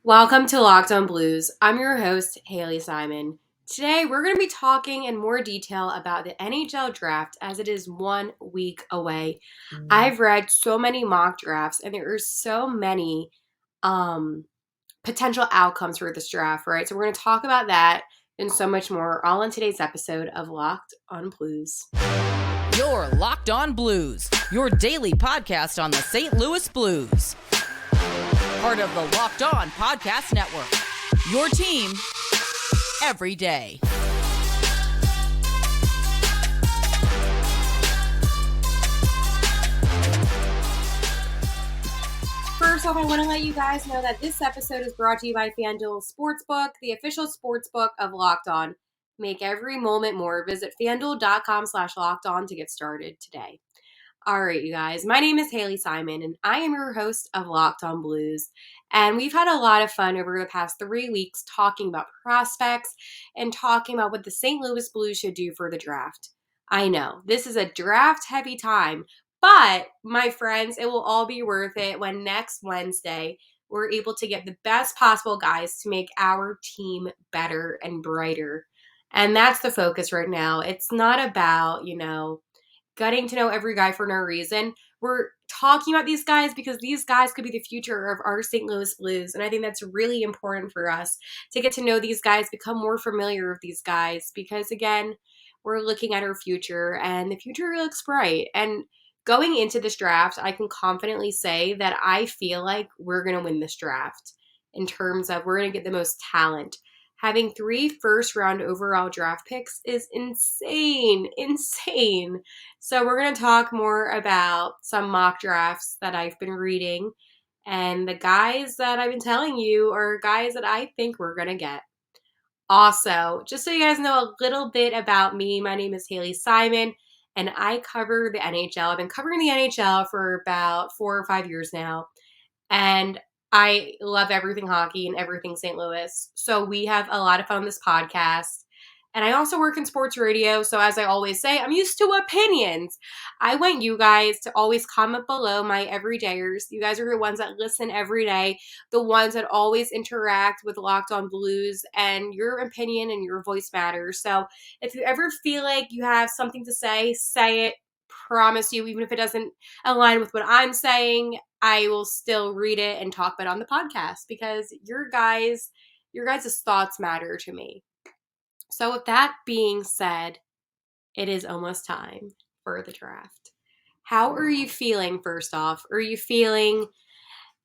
Welcome to Locked On Blues. I'm your host, Haley Simon. Today, we're going to be talking in more detail about the NHL draft as it is 1 week away. I've read so many mock drafts, and there are so many potential outcomes for this draft, right? So, we're going to talk about that and so much more all in today's episode of Locked On Blues. You're Locked On Blues, your daily podcast on the St. Louis Blues. Part of the Locked On Podcast Network. Your team every day. First off, I want to let you guys know that this episode is brought to you by FanDuel Sportsbook, the official sportsbook of Locked On. Make every moment more. Visit FanDuel.com/LockedOn to get started today. All right, you guys. My name is Haley Simon, and I am your host of Locked On Blues. And we've had a lot of fun over the past 3 weeks talking about prospects and talking about what the St. Louis Blues should do for the draft. I know, this is a draft-heavy time, but, my friends, it will all be worth it when next Wednesday we're able to get the best possible guys to make our team better and brighter. And that's the focus right now. It's not about, getting to know every guy for no reason. We're talking about these guys because these guys could be the future of our St. Louis Blues. And I think that's really important for us to get to know these guys, become more familiar with these guys, because again, we're looking at our future and the future looks bright. And going into this draft, I can confidently say that I feel like we're going to win this draft in terms of we're going to get the most talent. Having 3 first-round overall draft picks is insane. So we're going to talk more about some mock drafts that I've been reading. And the guys that I've been telling you are guys that I think we're going to get. Also, just so you guys know a little bit about me, my name is Haley Simon, and I cover the NHL. I've been covering the NHL for about 4 or 5 years now. And I love everything hockey and everything St. Louis. So we have a lot of fun on this podcast. And I also work in sports radio. So as I always say, I'm used to opinions. I want you guys to always comment below, my everydayers. You guys are the ones that listen every day, the ones that always interact with Locked On Blues, and your opinion and your voice matters. So if you ever feel like you have something to say it. Promise you, even if it doesn't align with what I'm saying, I will still read it and talk about it on the podcast because your guys' thoughts matter to me. So with that being said, it is almost time for the draft. How are you feeling, first off? Are you feeling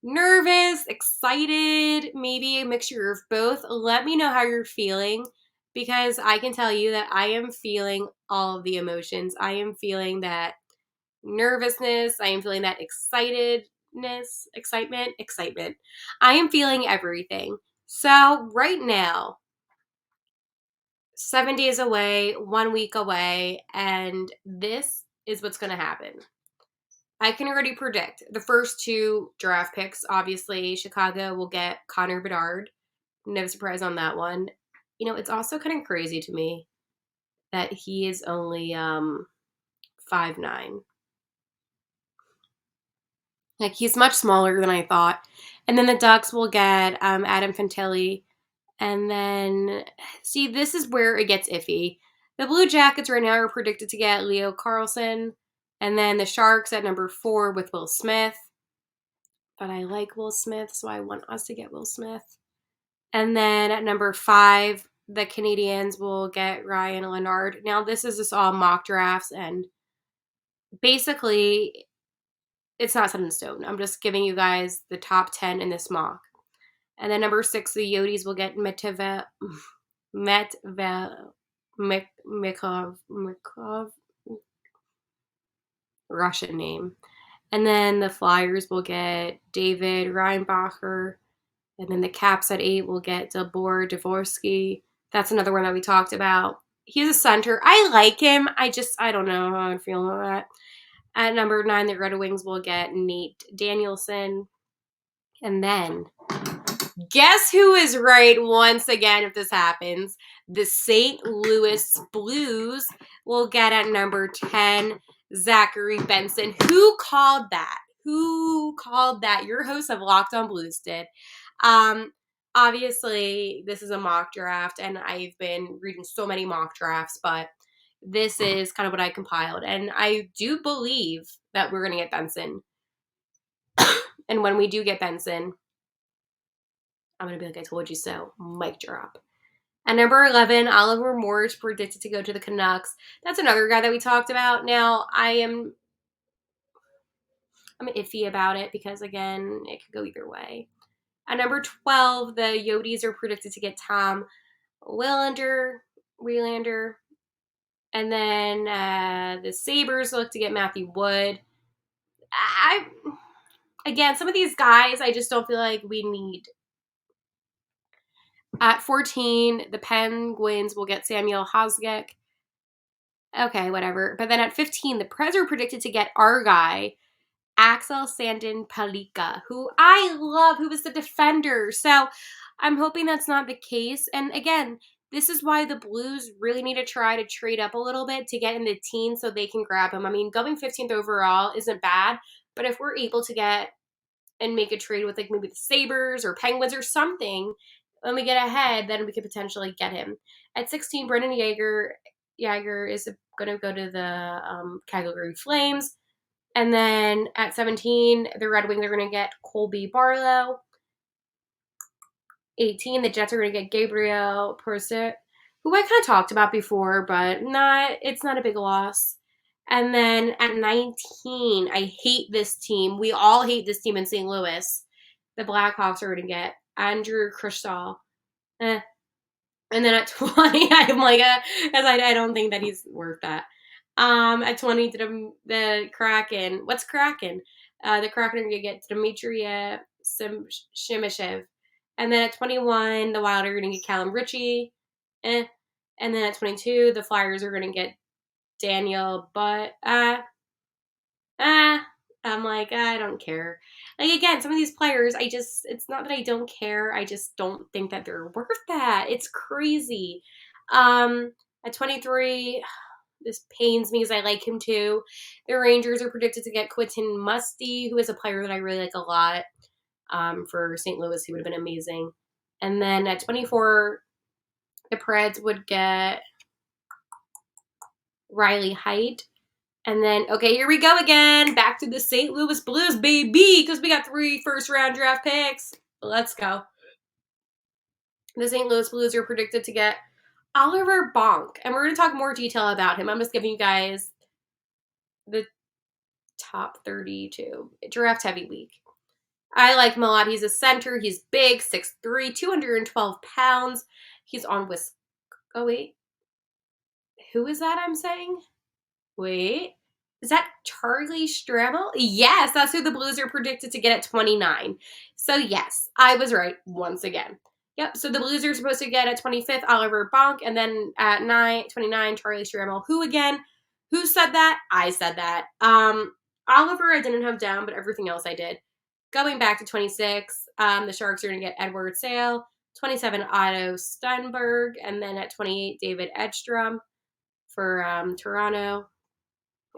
nervous, excited, maybe a mixture of both? Let me know how you're feeling, because I can tell you that I am feeling all of the emotions. I am feeling that nervousness. I am feeling that excitement. I am feeling everything. So right now, 7 days away, 1 week away, and this is what's going to happen. I can already predict the first 2 draft picks. Obviously, Chicago will get Connor Bedard. No surprise on that one. It's also kind of crazy to me that he is only 5'9". Like, he's much smaller than I thought. And then the Ducks will get Adam Fantilli. And then, see, this is where it gets iffy. The Blue Jackets right now are predicted to get Leo Carlsson. And then the Sharks at number 4 with Will Smith. But I like Will Smith, so I want us to get Will Smith. And then at number 5, the Canadiens will get Ryan Leonard. Now, this is just all mock drafts, and basically, it's not set in stone. I'm just giving you guys the top 10 in this mock. And then number 6, the Yotes will get Mikov, Russian name. And then the Flyers will get David Reinbacher. And then the Caps at 8 will get Delbor Dvorsky. That's another one that we talked about. He's a center. I like him. I don't know how I feel about that. At number 9, the Red Wings will get Nate Danielson. And then, guess who is right once again if this happens? The St. Louis Blues will get at number 10, Zachary Benson. Who called that? Your host of Locked On Blues did. obviously this is a mock draft, and I've been reading so many mock drafts, but this is kind of what I compiled. And I do believe that we're going to get Benson. And when we do get Benson, I'm going to be like, I told you so. Mic drop. At number 11, Oliver Moore is predicted to go to the Canucks. That's another guy that we talked about. Now, I'm iffy about it because, again, it could go either way. At number 12, the Yodis are predicted to get Tom Willander. And then the Sabres look to get Matthew Wood. Again, some of these guys, I just don't feel like we need. At 14, the Penguins will get Samuel Hosgek. Okay, whatever. But then at 15, the Preds are predicted to get our guy, Axel Sandin Palika, who I love, who was the defender. So I'm hoping that's not the case. And again, this is why the Blues really need to try to trade up a little bit to get in the team so they can grab him. I mean, going 15th overall isn't bad, but if we're able to get and make a trade with like maybe the Sabres or Penguins or something, when we get ahead, then we could potentially get him. At 16, Brendan Yager is going to go to the Calgary Flames. And then at 17, the Red Wings are going to get Colby Barlow. 18, the Jets are going to get Gabriel Proset, who I kind of talked about before, but it's not a big loss. And then at 19, I hate this team. We all hate this team in St. Louis. The Blackhawks are going to get Andrew Cristall. And then at 20, I'm like, because I don't think that he's worth that. At 20, the Kraken. What's Kraken? The Kraken are going to get Dmitry Shimishev. And then at 21, the Wild are going to get Callum Ritchie. And then at 22, the Flyers are going to get Daniel, but I'm like, I don't care. Like, again, some of these players, it's not that I don't care. I just don't think that they're worth that. It's crazy. At 23, this pains me because I like him too. The Rangers are predicted to get Quentin Musty, who is a player that I really like a lot. For St. Louis, he would have been amazing. And then at 24, the Preds would get Riley Heidt. And then, okay, here we go again. Back to the St. Louis Blues, baby, because we got 3 first-round draft picks. Let's go. The St. Louis Blues are predicted to get Oliver Bonk. And we're going to talk more detail about him. I'm just giving you guys the top 32. Draft heavy week. I like him a lot. He's a center. He's big, 6'3", 212 pounds. He's on oh, wait. Who is that I'm saying? Wait. Is that Charlie Stramel? Yes, that's who the Blues are predicted to get at 29. So, yes, I was right once again. Yep, so the Blues are supposed to get at 25th, Oliver Bonk, and then at 29, Charlie Stramel. Who again? Who said that? I said that. Oliver I didn't have down, but everything else I did. Going back to 26, the Sharks are going to get Edward Sale, 27, Otto Steinberg, and then at 28, David Edstrom for Toronto.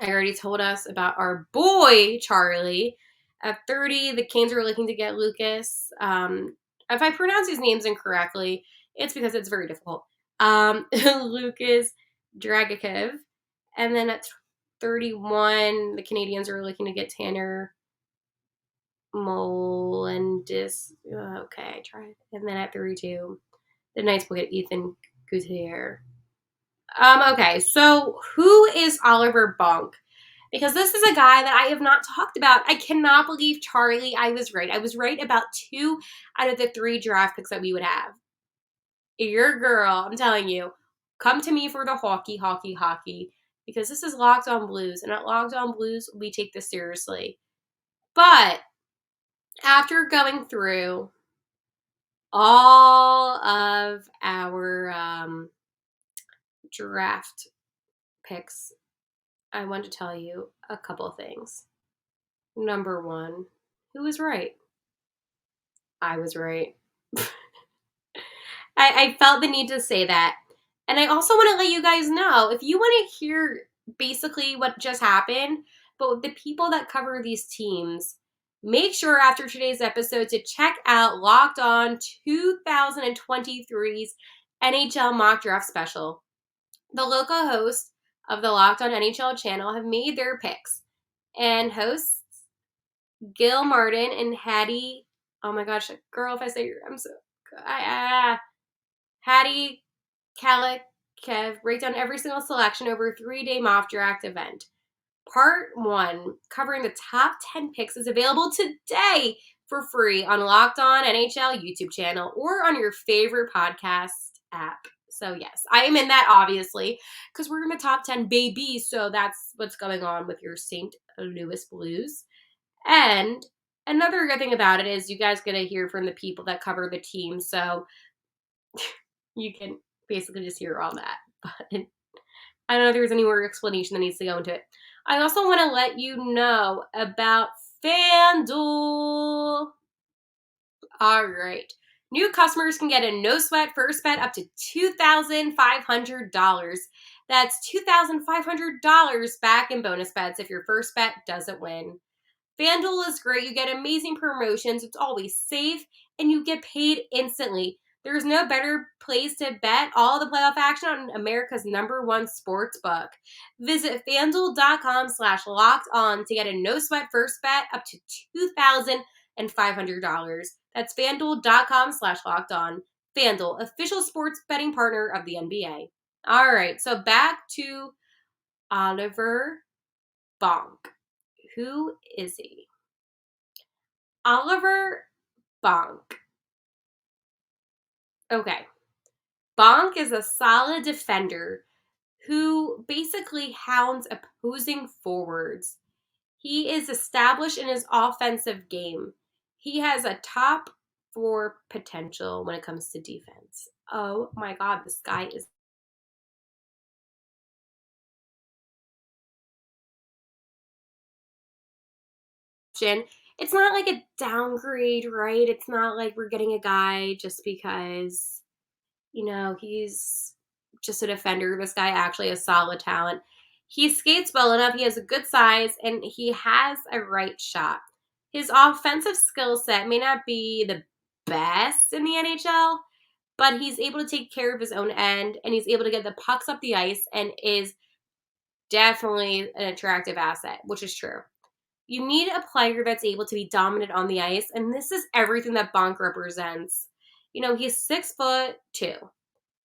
I already told us about our boy, Charlie. At 30, the Canes are looking to get Lucas. If I pronounce these names incorrectly, it's because it's very difficult. Lucas Dragicev. And then at 31, the Canadians are looking to get Tanner Molendis. Okay, try it. And then at 32, the Knights will get Ethan Gutierrez. Okay, so who is Oliver Bonk? Because this is a guy that I have not talked about. I cannot believe, Charlie, I was right. I was right about 2 out of the 3 draft picks that we would have. Your girl, I'm telling you, come to me for the hockey, because this is Locked On Blues, and at Locked On Blues, we take this seriously. But after going through all of our draft picks, I want to tell you a couple of things. Number 1, who was right? I was right. I felt the need to say that. And I also want to let you guys know, if you want to hear basically what just happened, but with the people that cover these teams, make sure after today's episode to check out Locked On 2023's NHL Mock Draft Special. The local hosts of the Locked On NHL channel have made their picks, and hosts Gil Martin and Hattie, oh my gosh, girl, if I say I'm so, Hattie Kalikev break down every single selection over a 3-day mock draft event. Part 1, covering the top 10 picks, is available today for free on Locked On NHL YouTube channel or on your favorite podcast app. So yes, I am in that, obviously, because we're in the top 10, baby. So that's what's going on with your St. Louis Blues. And another good thing about it is you guys get to hear from the people that cover the team. So you can basically just hear all that. But I don't know if there's any more explanation that needs to go into it. I also want to let you know about FanDuel. All right. New customers can get a no-sweat first bet up to $2,500. That's $2,500 back in bonus bets if your first bet doesn't win. FanDuel is great. You get amazing promotions. It's always safe, and you get paid instantly. There's no better place to bet all the playoff action on America's #1 sports book. Visit FanDuel.com/locked-on to get a no-sweat first bet up to $2,500. That's FanDuel.com/locked-on. FanDuel, official sports betting partner of the NBA. All right, so back to Oliver Bonk. Who is he? Oliver Bonk. Okay. Bonk is a solid defender who basically hounds opposing forwards. He is established in his offensive game. He has a top 4 potential when it comes to defense. Oh my God, this guy is it's not like a downgrade, right? It's not like we're getting a guy just because, he's just a defender. This guy actually has solid talent. He skates well enough. He has a good size, and he has a right shot. His offensive skill set may not be the best in the NHL, but he's able to take care of his own end, and he's able to get the pucks up the ice and is definitely an attractive asset, which is true. You need a player that's able to be dominant on the ice, and this is everything that Bonk represents. He's 6'2",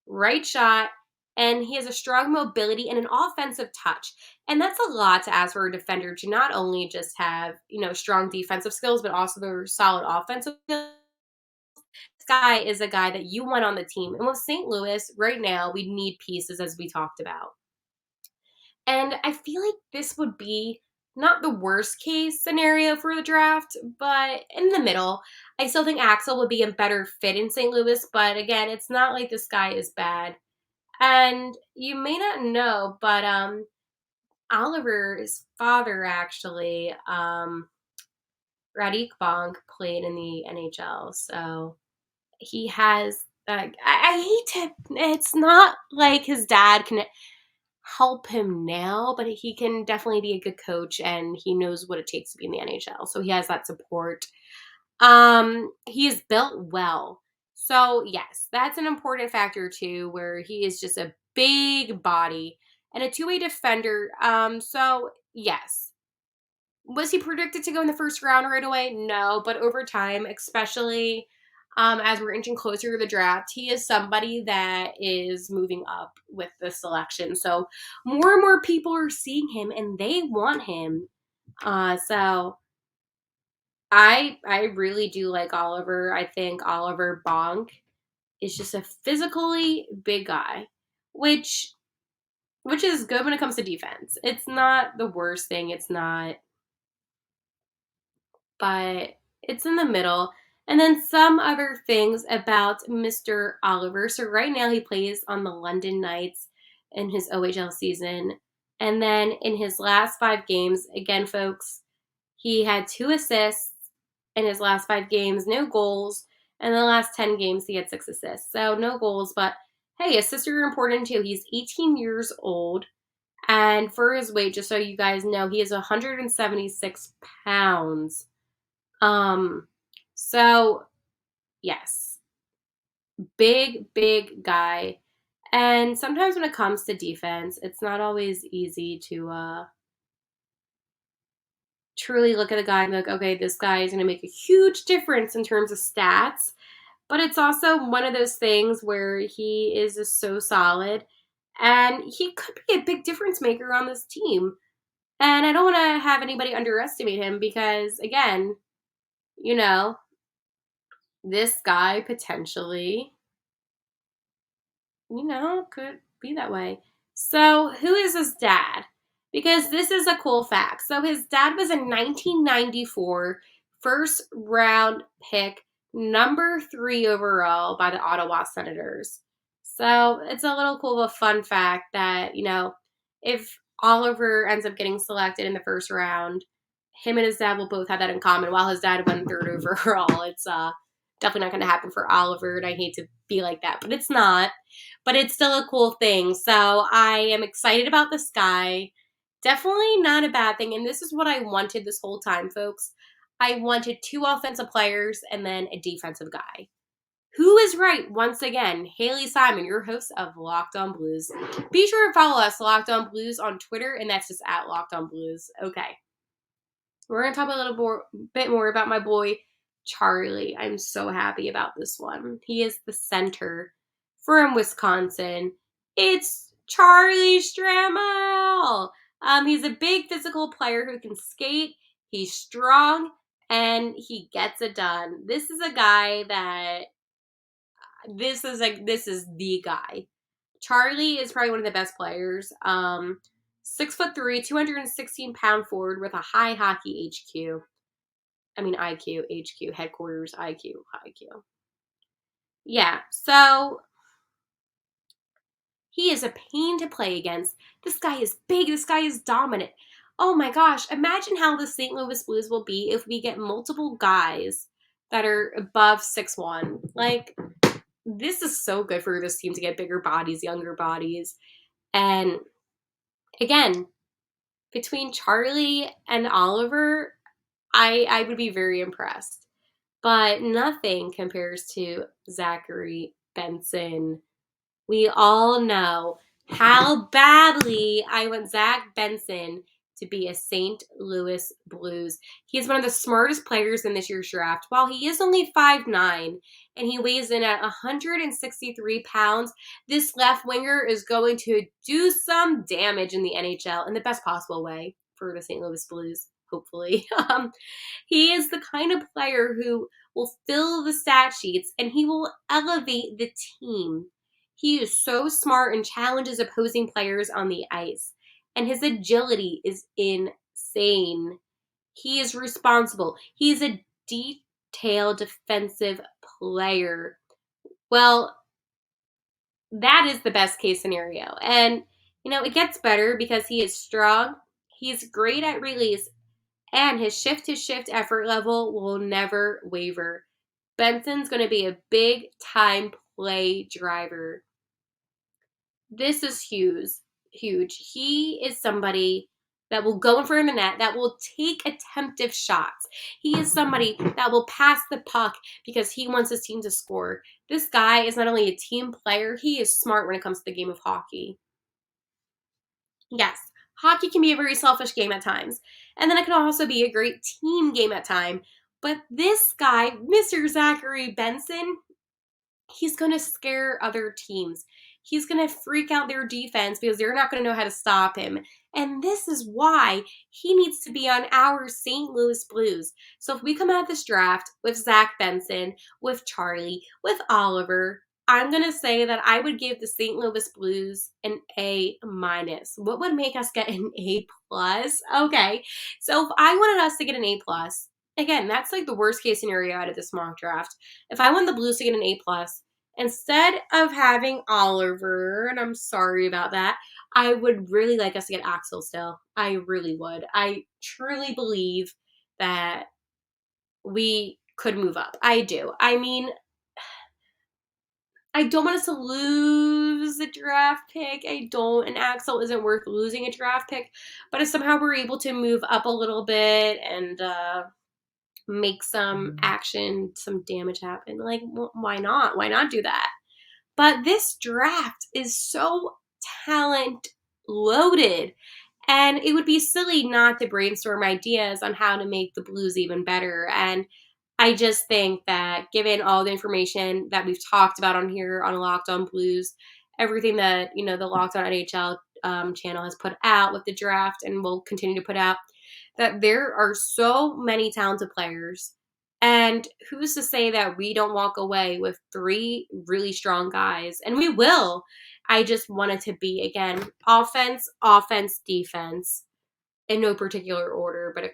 right shot, and he has a strong mobility and an offensive touch. And that's a lot to ask for a defender to not only just have, strong defensive skills, but also their solid offensive skills. This guy is a guy that you want on the team. And with St. Louis, right now, we need pieces, as we talked about. And I feel like this would be not the worst case scenario for the draft, but in the middle. I still think Axel would be a better fit in St. Louis, but again, it's not like this guy is bad. And you may not know, but Oliver's father actually, Radik Bonk, played in the NHL. So he has, I hate to, it's not like his dad can help him now, but he can definitely be a good coach, and he knows what it takes to be in the NHL. So he has that support. He is built well. So yes, that's an important factor too, where he is just a big body and a two-way defender. So yes. Was he predicted to go in the first round right away? No, but over time, especially as we're inching closer to the draft, he is somebody that is moving up with the selection. So more and more people are seeing him, and they want him. So I really do like Oliver. I think Oliver Bonk is just a physically big guy, which is good when it comes to defense. It's not the worst thing. It's not, but it's in the middle. And then some other things about Mr. Oliver. So right now he plays on the London Knights in his OHL season. And then in his last 5 games, again, folks, he had 2 assists in his last 5 games, no goals. And in the last 10 games, he had 6 assists. So no goals, but hey, assists are important too. He's 18 years old. And for his weight, just so you guys know, he is 176 pounds. So yes, big guy. And sometimes when it comes to defense, it's not always easy to truly look at a guy and be like, okay, this guy is going to make a huge difference in terms of stats. But it's also one of those things where he is just so solid and he could be a big difference maker on this team. And I don't want to have anybody underestimate him because, again, you know, this guy potentially, could be that way. So, who is his dad? Because this is a cool fact. So, his dad was a 1994 first round pick, number 3 overall by the Ottawa Senators. So, it's a little cool of a fun fact that, if Oliver ends up getting selected in the first round, him and his dad will both have that in common. While his dad went 3rd overall, it's definitely not going to happen for Oliver, and I hate to be like that, but it's not. But it's still a cool thing. So I am excited about this guy. Definitely not a bad thing. And this is what I wanted this whole time, folks. I wanted 2 offensive players and then a defensive guy. Who is right? Once again, Haley Simon, your host of Locked On Blues. Be sure to follow us, Locked On Blues, on Twitter, and that's just at Locked On Blues. Okay. We're going to talk a little bit more about my boy, Charlie. I'm so happy about this one. He is the center from Wisconsin. It's Charlie Stramel. He's a big physical player who can skate. He's strong and he gets it done. This is a guy that this is the guy. Charlie is probably one of the best players. 6'3", 216-pound forward with a high hockey HQ. I mean IQ, HQ, headquarters, IQ. Yeah, so he is a pain to play against. This guy is big. This guy is dominant. Oh my gosh, imagine how the St. Louis Blues will be if we get multiple guys that are above 6'1". Like, this is so good for this team to get bigger bodies, younger bodies. And again, between Charlie and Oliver, I would be very impressed. But nothing compares to Zachary Benson. We all know how badly I want Zach Benson to be a St. Louis Blues. He is one of the smartest players in this year's draft. While he is only 5'9", and he weighs in at 163 pounds, this left winger is going to do some damage in the NHL in the best possible way for the St. Louis Blues, hopefully. He is the kind of player who will fill the stat sheets and he will elevate the team. He is so smart and challenges opposing players on the ice. And his agility is insane. He is responsible. He is a detailed defensive player. Well, that is the best case scenario. And, it gets better because he is strong. He's great at release. And his shift-to-shift effort level will never waver. Benson's going to be a big-time play driver. This is huge. He is somebody that will go in front of the net, that will take attempted shots. He is somebody that will pass the puck because he wants his team to score. This guy is not only a team player, he is smart when it comes to the game of hockey. Yes, hockey can be a very selfish game at times. And then it can also be a great team game at times. But this guy, Mr. Zachary Benson, he's going to scare other teams. He's going to freak out their defense because they're not going to know how to stop him. And this is why he needs to be on our St. Louis Blues. So if we come out this draft with Zach Benson, with Charlie, with Oliver, I'm going to say that I would give the St. Louis Blues an A-. What would make us get an A+? Okay, so if I wanted us to get an A+, again, that's like the worst case scenario out of this mock draft. If I want the Blues to get an A+, instead of having Oliver, and I'm sorry about that, I would really like us to get Axel still. I really would. I truly believe that we could move up. I do. I mean, I don't want us to lose the draft pick. I don't. And Axel isn't worth losing a draft pick. But if somehow we're able to move up a little bit and make some action, some damage happen. Like, why not? Why not do that? But this draft is so talent loaded. And it would be silly not to brainstorm ideas on how to make the Blues even better. And I just think that given all the information that we've talked about on here on Locked On Blues, everything that, the Locked On NHL channel has put out with the draft and will continue to put out, that there are so many talented players. And who's to say that we don't walk away with 3 really strong guys? And we will. I just want it to be, again, offense, defense, in no particular order. But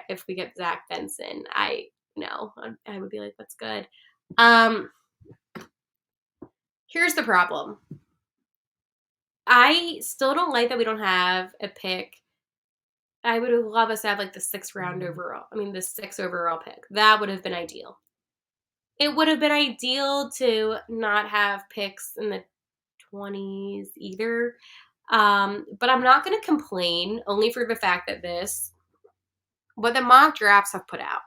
if we get Zach Benson, I would be like, that's good. Here's the problem. I still don't like that we don't have a pick. I would love us to have like the 6th overall pick. That would have been ideal. It would have been ideal to not have picks in the 20s either. But I'm not going to complain, only for the fact that what the mock drafts have put out,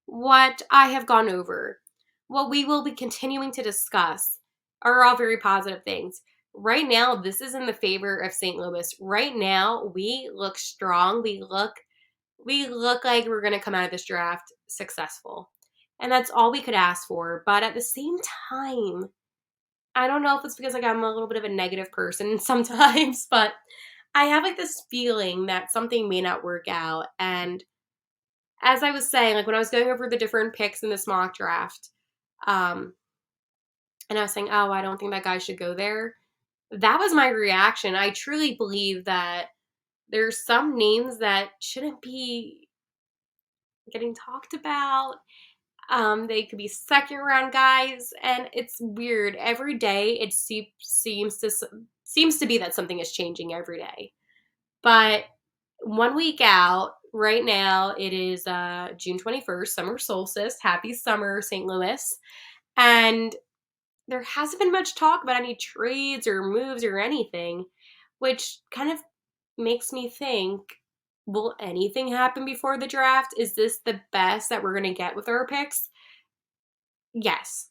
what I have gone over, what we will be continuing to discuss are all very positive things. Right now, this is in the favor of St. Louis. Right now, we look strong. We look like we're going to come out of this draft successful. And that's all we could ask for. But at the same time, I don't know if it's because I'm a little bit of a negative person sometimes, but I have like this feeling that something may not work out. And as I was saying, like when I was going over the different picks in this mock draft, and I was saying, oh, I don't think that guy should go there. That was my reaction. I truly believe that there's some names that shouldn't be getting talked about. They could be 2nd round guys, and it's weird. Every day it seems to be that something is changing every day. But 1 week out, right now it is June 21st, summer solstice. Happy summer, St. Louis. And there hasn't been much talk about any trades or moves or anything, which kind of makes me think, will anything happen before the draft? Is this the best that we're going to get with our picks? Yes.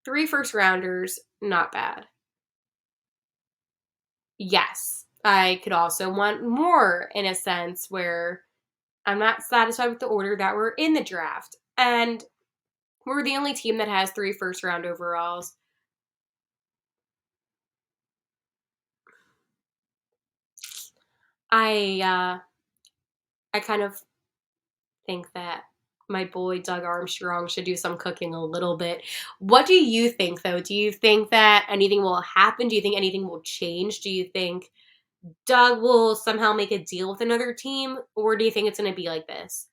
3 first rounders, not bad. Yes. I could also want more, in a sense, where I'm not satisfied with the order that we're in the draft. And we're the only team that has 3 first round overalls. I kind of think that my boy Doug Armstrong should do some cooking a little bit. What do you think, though? Do you think that anything will happen? Do you think anything will change? Do you think Doug will somehow make a deal with another team? Or do you think it's going to be like this?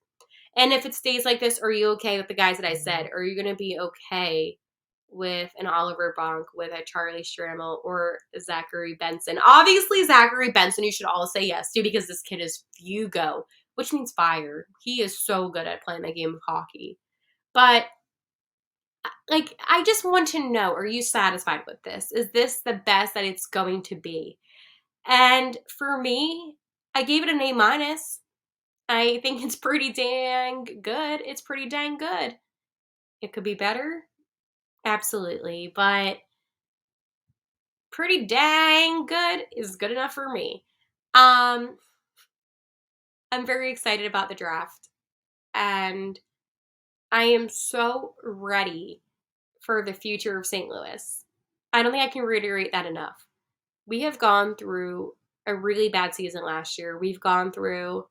And if it stays like this, are you okay with the guys that I said? Are you going to be okay with an Oliver Bonk, with a Charlie Stramel, or Zachary Benson? Obviously, Zachary Benson, you should all say yes to, because this kid is Fugo, which means fire. He is so good at playing that game of hockey. But, like, I just want to know, are you satisfied with this? Is this the best that it's going to be? And for me, I gave it an A-. I think it's pretty dang good. It's pretty dang good. It could be better. Absolutely. But pretty dang good is good enough for me. I'm very excited about the draft. And I am so ready for the future of St. Louis. I don't think I can reiterate that enough. We have gone through a really bad season last year. We've gone through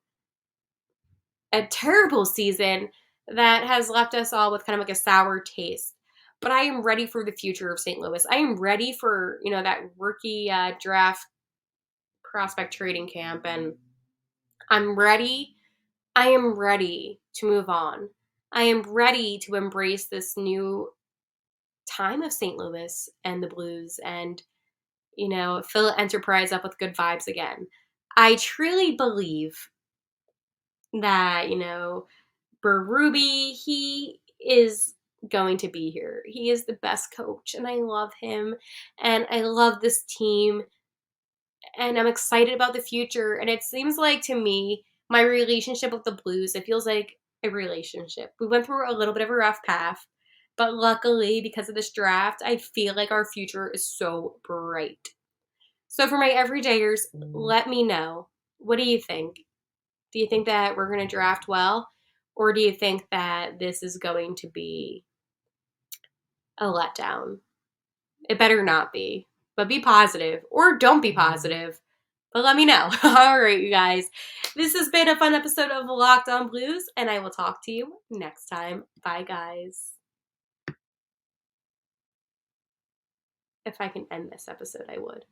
a terrible season that has left us all with kind of like a sour taste. But I am ready for the future of St. Louis. I am ready for, that rookie draft prospect trading camp. And I'm ready. I am ready to move on. I am ready to embrace this new time of St. Louis and the Blues and, fill Enterprise up with good vibes again. I truly believe that, Berube, he is going to be here. He is the best coach, and I love him, and I love this team, and I'm excited about the future. And it seems like, to me, my relationship with the Blues, it feels like a relationship. We went through a little bit of a rough path, but luckily, because of this draft, I feel like our future is so bright. So for my everydayers, let me know. What do you think? Do you think that we're going to draft well? Or do you think that this is going to be a letdown? It better not be. But be positive. Or don't be positive. But let me know. All right, you guys. This has been a fun episode of Locked On Blues, and I will talk to you next time. Bye, guys. If I can end this episode, I would.